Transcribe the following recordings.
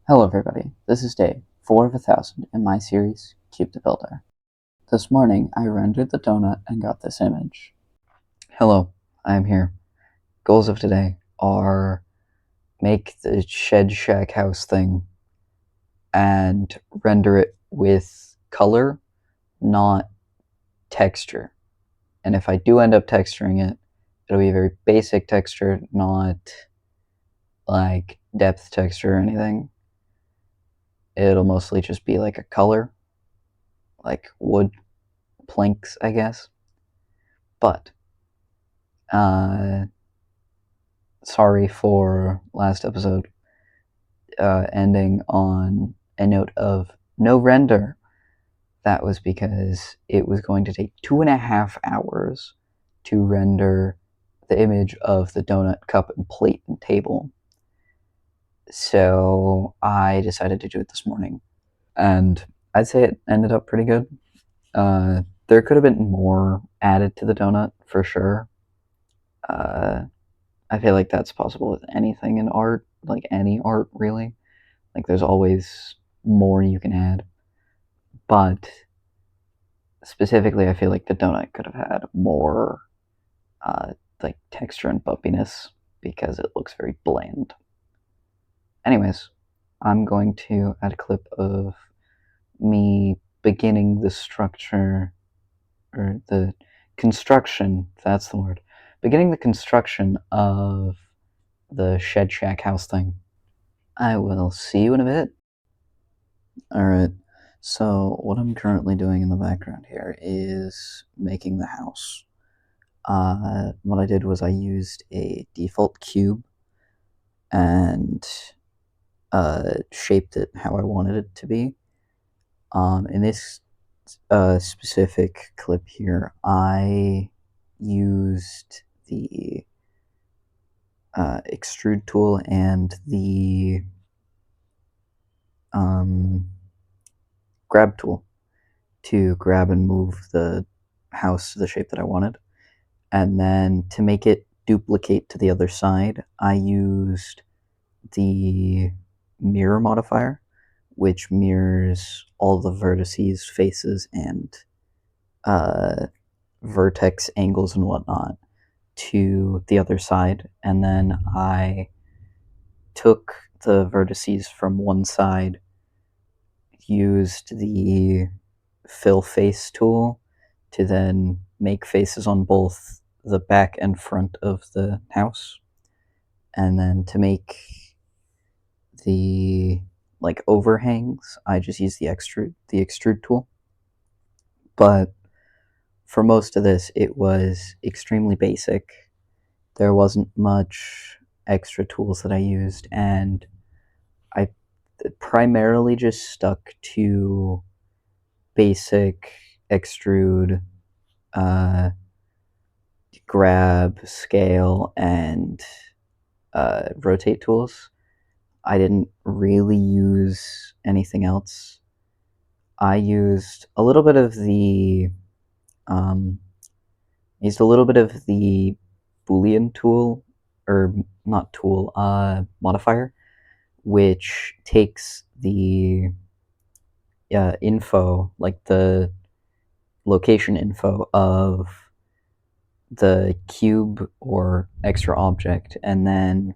Hello everybody, this is day 4 of 1000 in my series, Cube the Builder. This morning I rendered the donut and got this image. Hello, I am here. Goals of today are make the shed shack house thing and render it with color, not texture. And if I do end up texturing it, it'll be a very basic texture, not like depth texture or anything. It'll mostly just be like a color, like wood planks, I guess. But sorry for last episode ending on a note of no render. That was because it was going to take 2.5 hours to render the image of the donut cup and plate and table. So I decided to do it this morning, and I'd say it ended up pretty good. There could have been more added to the donut for sure. I feel like that's possible with anything in art, like any art really. Like there's always more you can add. But specifically, I feel like the donut could have had more like texture and bumpiness because it looks very bland. Anyways, I'm going to add a clip of me beginning the structure, or the construction, that's the word, beginning the construction of the shed shack house thing. I will see you in a bit. Alright, so what I'm currently doing in the background here is making the house. What I did was I used a default cube and shaped it how I wanted it to be. In this specific clip here, I used the extrude tool and the grab tool to grab and move the house to the shape that I wanted. And then to make it duplicate to the other side, I used the mirror modifier, which mirrors all the vertices, faces, and vertex angles and whatnot to the other side. And then I took the vertices from one side, used the fill face tool to then make faces on both the back and front of the house, and then to make the like overhangs, I just use the extrude tool. But for most of this, it was extremely basic. There wasn't much extra tools that I used, and I primarily just stuck to basic extrude, grab, scale, and rotate tools. I didn't really use anything else. I used a little bit of the Boolean tool, or not tool, modifier, which takes the info, like the location info of the cube or extra object, and then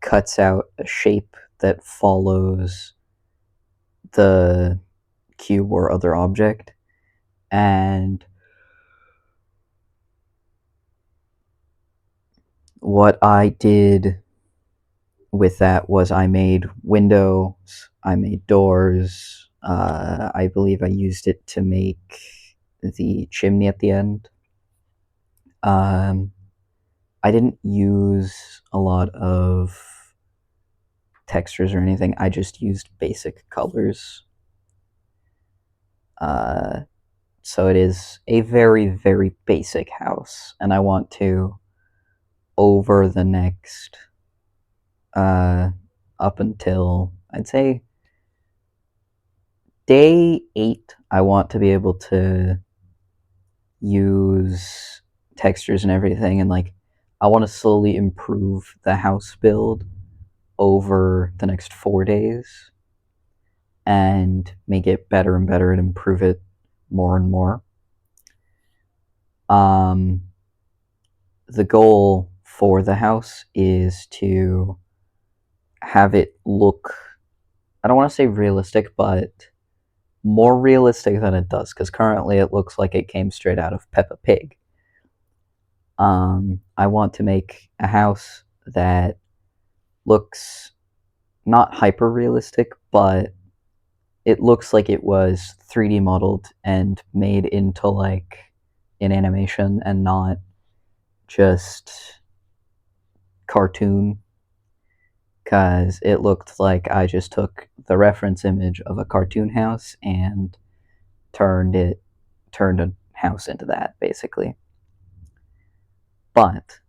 cuts out a shape that follows the cube or other object. And what I did with that was I made windows, I made doors, I believe I used it to make the chimney at the end. I didn't use a lot of textures or anything, I just used basic colors. So it is a very, very basic house, and I want to, over the next, up until, I'd say, day 8, I want to be able to use textures and everything, and like I want to slowly improve the house build over the next 4 days and make it better and better and improve it more and more. The goal for the house is to have it look, I don't want to say realistic, but more realistic than it does, because currently it looks like it came straight out of Peppa Pig. I want to make a house that looks not hyper realistic, but it looks like it was 3D modeled and made into like an animation and not just cartoon, because it looked like I just took the reference image of a cartoon house and turned a house into that, basically. But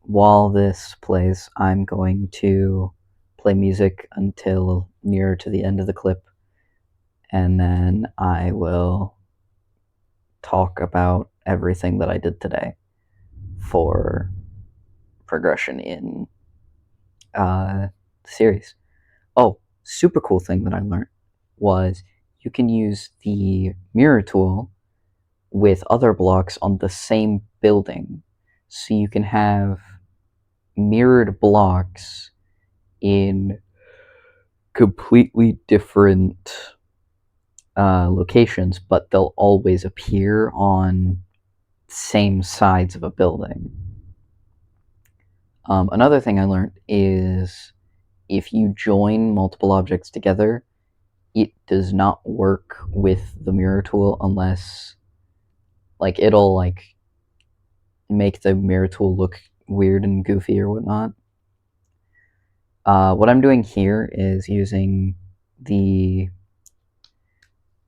while this plays, I'm going to play music until near to the end of the clip, and then I will talk about everything that I did today for progression in the series. Oh, super cool thing that I learned was you can use the mirror tool with other blocks on the same building. So you can have mirrored blocks in completely different locations, but they'll always appear on same sides of a building. Another thing I learned is if you join multiple objects together, it does not work with the mirror tool unless, like, it'll like make the mirror tool look weird and goofy or whatnot. What I'm doing here is using the,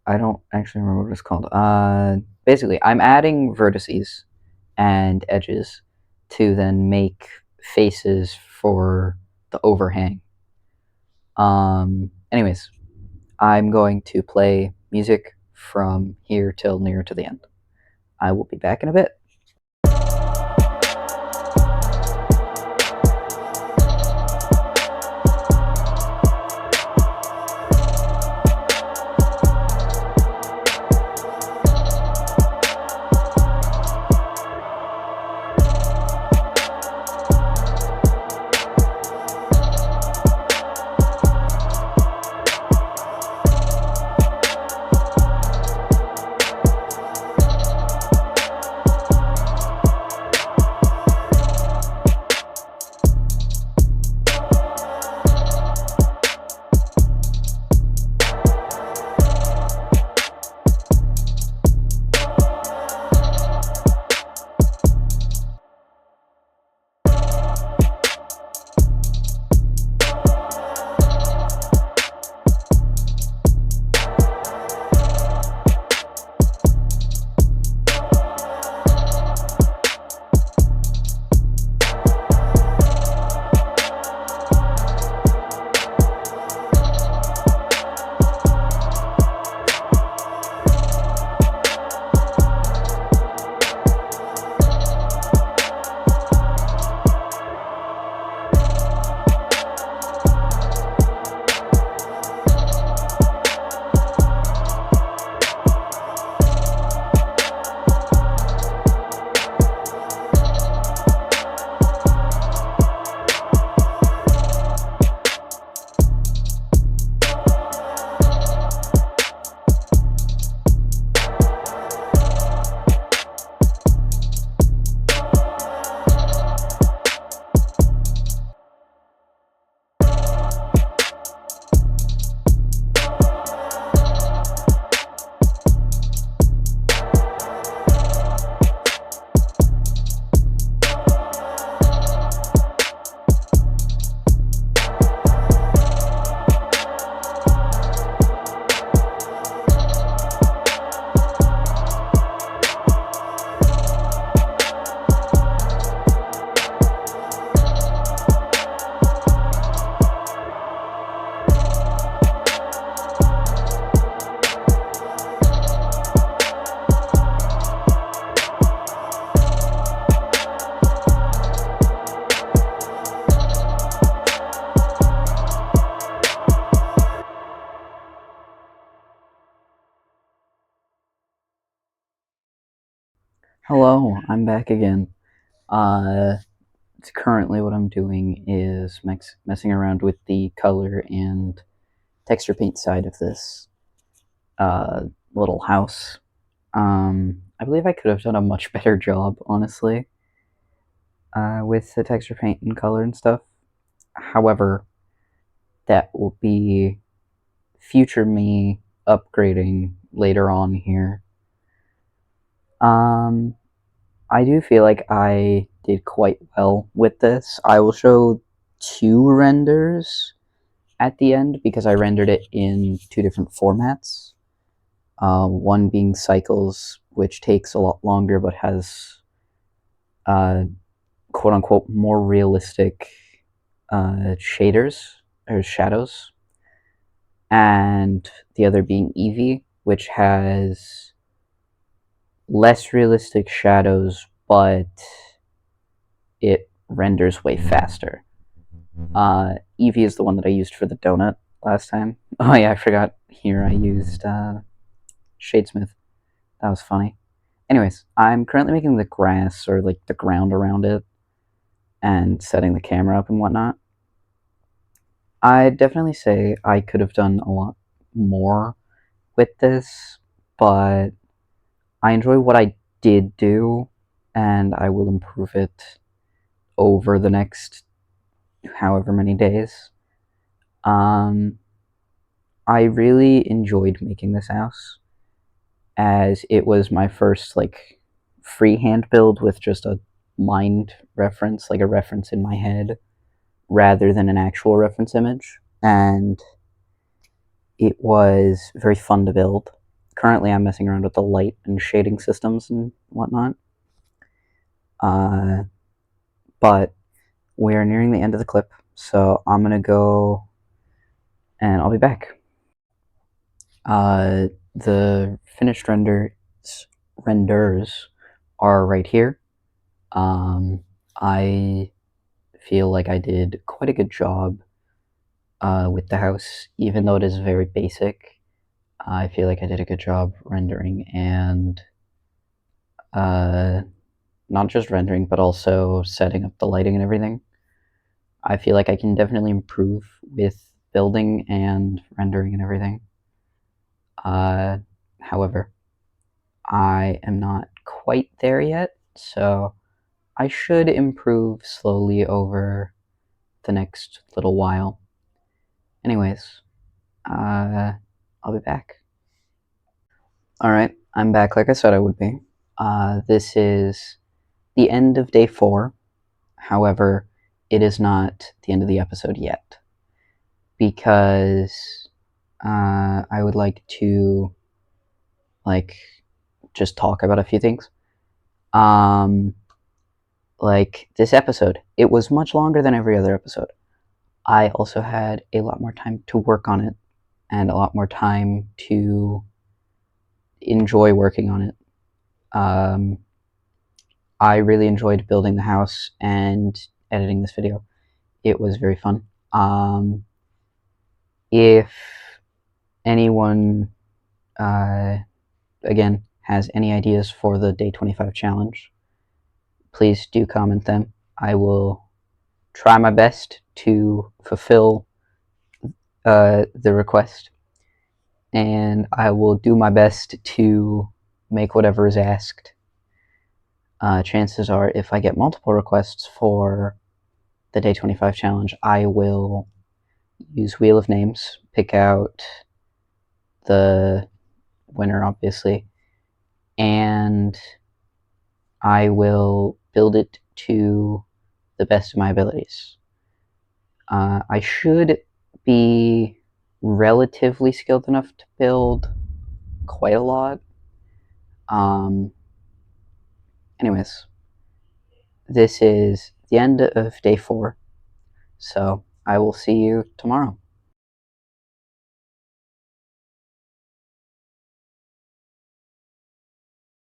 I don't actually remember what it's called. Basically, I'm adding vertices and edges to then make faces for the overhang. Anyways, I'm going to play music from here till near to the end. I will be back in a bit. Hello, I'm back again. Uh, Currently what I'm doing is messing around with the color and texture paint side of this uh, little house. I believe I could have done a much better job, honestly, with the texture paint and color and stuff. However, that will be future me upgrading later on here. Um, I do feel like I did quite well with this. I will show two renders at the end because I rendered it in two different formats. One being cycles, which takes a lot longer but has uh, quote unquote more realistic shaders or shadows, and the other being Eevee, which has less realistic shadows but it renders way faster. Eevee is the one that I used for the donut last time. Oh yeah, I forgot. Here I used Shadesmith. That was funny. Anyways, I'm currently making the grass or like the ground around it and setting the camera up and whatnot. I'd definitely say I could have done a lot more with this, but I enjoy what I did do and I will improve it over the next however many days. Um, I really enjoyed making this house as it was my first like freehand build with just a mind reference, like a reference in my head, rather than an actual reference image. And it was very fun to build. Currently, I'm messing around with the light and shading systems and whatnot. Uh, but we're nearing the end of the clip, so I'm gonna go and I'll be back. The finished renders are right here. I feel like I did quite a good job with the house, even though it is very basic. I feel like I did a good job rendering and uh, not just rendering, but also setting up the lighting and everything. I feel like I can definitely improve with building and rendering and everything. Uh, However, I am not quite there yet, so I should improve slowly over the next little while. Anyways, I'll be back. Alright, I'm back like I said I would be. This is the end of day 4. However, it is not the end of the episode yet. Because I would like to, like, just talk about a few things. Like, this episode, it was much longer than every other episode. I also had a lot more time to work on it and a lot more time to enjoy working on it. I really enjoyed building the house and editing this video. It was very fun. If anyone, again, has any ideas for the Day 25 challenge, please do comment them. I will try my best to fulfill the request, and I will do my best to make whatever is asked. Chances are, if I get multiple requests for the Day 25 challenge, I will use Wheel of Names, pick out the winner, obviously, and I will build it to the best of my abilities. I should be relatively skilled enough to build quite a lot. Um, Anyways, this is the end of day 4, so I will see you tomorrow.